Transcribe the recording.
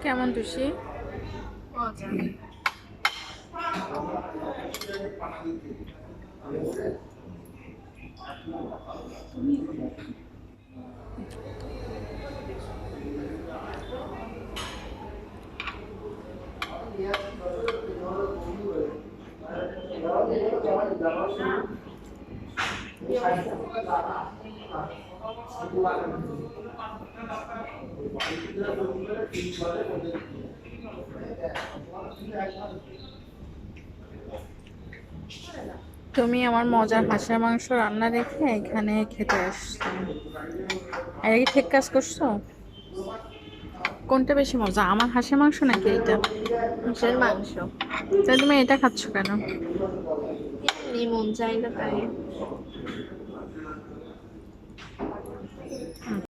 কেমন টুসি? তুমি আমার মজার হাঁসের মাংস রান্না রেখে এখানে খেতে আসছো, আর কি ঠিক কাজ করছো? কোনটা বেশি মজা, আমার হাঁসের মাংস নাকি এইটা? হাঁসের মাংস। তাই তুমি এটা খাচ্ছ কেন? এমনি মন চাইলো তাই।